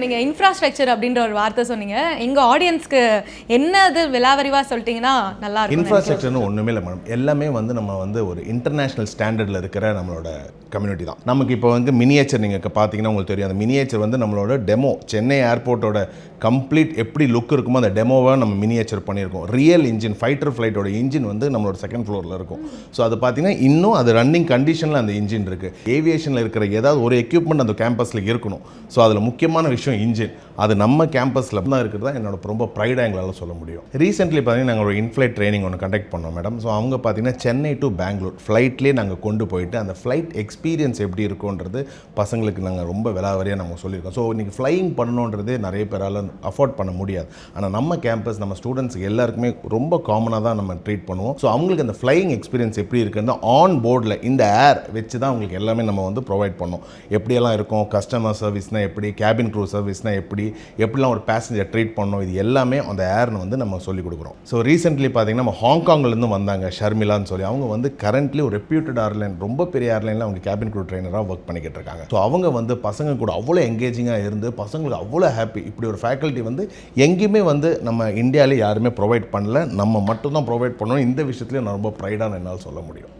நீங்கள் இன்ஃப்ராஸ்ட்ரக்சர் அப்படின்ற ஒரு வார்த்தை சொன்னீங்க. எங்கள் ஆடியன்ஸ்க்கு என்னது விலாவரிவாக சொல்லிட்டீங்கன்னா நல்லா இருக்கும். இன்ஃப்ராஸ்ட்ரக்சர்னு ஒன்றுமே இல்லை மேடம். எல்லாமே வந்து நம்ம வந்து ஒரு இன்டர்நேஷ்னல் ஸ்டாண்டர்டில் இருக்கிற நம்மளோட கம்யூனிட்டி தான். நமக்கு இப்போ வந்து மினியேச்சர் நீங்கள் பார்த்தீங்கன்னா உங்களுக்கு தெரியும். அந்த மினியேச்சர் வந்து நம்மளோட டெமோ சென்னை ஏர்போர்ட்டோட கம்ப்ளீட் எப்படி லுக் இருக்குமோ அந்த டெமோவை நம்ம மினியேச்சர் பண்ணியிருக்கோம். ரியல் இன்ஜின் ஃபைட்டர் ஃப்ளைட்டோட இன்ஜின் வந்து நம்மளோட செகண்ட் ஃப்ளோரில் இருக்கும். ஸோ அது பார்த்தீங்கன்னா இன்னும் அது ரன்னிங் கண்டிஷனில் அந்த இன்ஜின் இருக்குது. ஏவியேஷனில் இருக்கிற ஏதாவது ஒரு எக்யூப்மெண்ட் அந்த கேம்பஸில் இருக்கணும். ஸோ அதில் முக்கியமான விஷயம் இன்ஜின். அது நம்ம கேம்பஸில் தான் இருக்கிறது தான் என்னோட ரொம்ப ப்ரைடாக எங்களால் சொல்ல முடியும். ரீசென்ட்லி பார்த்தீங்கன்னா நாங்கள் ஒரு இன்ஃப்ளைட் ட்ரைனிங் ஒன்று கண்டக்ட் பண்ணோம் மேடம். ஸோ அவங்க பார்த்தீங்கன்னா சென்னை டு பெங்களூர் ஃப்ளைட்லேயே நாங்கள் கொண்டு போயிட்டு அந்த ஃப்ளைட் எக்ஸ்பீரியன்ஸ் எப்படி இருக்குன்றது பசங்களுக்கு நாங்கள் ரொம்ப விலாவரியாக நாங்கள் சொல்லியிருக்கோம். ஸோ இன்றைக்கி ஃப்ளையிங் பண்ணணுன்றது நிறைய பேரால் அஃபோர்ட் பண்ண முடியாது. ஆனால் நம்ம கேம்பஸ் நம்ம ஸ்டூடெண்ட்ஸ் எல்லாருக்குமே ரொம்ப காமனாக தான் நம்ம ட்ரீட் பண்ணுவோம். ஸோ அவங்களுக்கு அந்த ஃப்ளையிங் எக்ஸ்பீரியன்ஸ் எப்படி இருக்குன்னு ஆன் போர்டில் இந்த ஏர் வச்சு தான் அவங்களுக்கு எல்லாமே நம்ம வந்து ப்ரொவைட் பண்ணோம். எப்படியெல்லாம் இருக்கும், கஸ்டமர் சர்வீஸ்னால் எப்படி, கேபின் க்ரூ சர்வீஸ்னால் எப்படிலாம் ஒரு பேசஞ்சர் ட்ரீட் பண்ணோம், இது எல்லாமே அந்த ஏர்னு வந்து நம்ம சொல்லிக் கொடுக்குறோம். ஸோ ரீசென்ட்லி பார்த்தீங்கன்னா நம்ம ஹாங்காங்லேருந்து வந்தாங்க ஷர்மிலான்னு சொல்லி. அவங்க வந்து கரண்ட்லி ஒரு ரெப்யூட்டட் ஏர்லைன், ரொம்ப பெரிய ஏர்லைனில் அவங்க கேபின் க்ரூ ட்ரெயினராக ஒர்க் பண்ணிக்கிட்டு இருக்காங்க. ஸோ அவங்க வந்து பசங்க கூட அவ்வளோ எங்கேஜிங்காக இருந்து பசங்களுக்கு அவ்வளோ ஹாப்பி. இப்படி ஒரு ஃபேக்கல்ட்டி வந்து எங்கேயுமே வந்து நம்ம இந்தியாவிலே யாருமே ப்ரொவைட் பண்ணல. நம்ம மட்டும் தான் ப்ரொவைட் பண்ணணும். இந்த விஷயத்துலையும் நான் ரொம்ப ப்ரைடாக என்னால் சொல்ல முடியும்.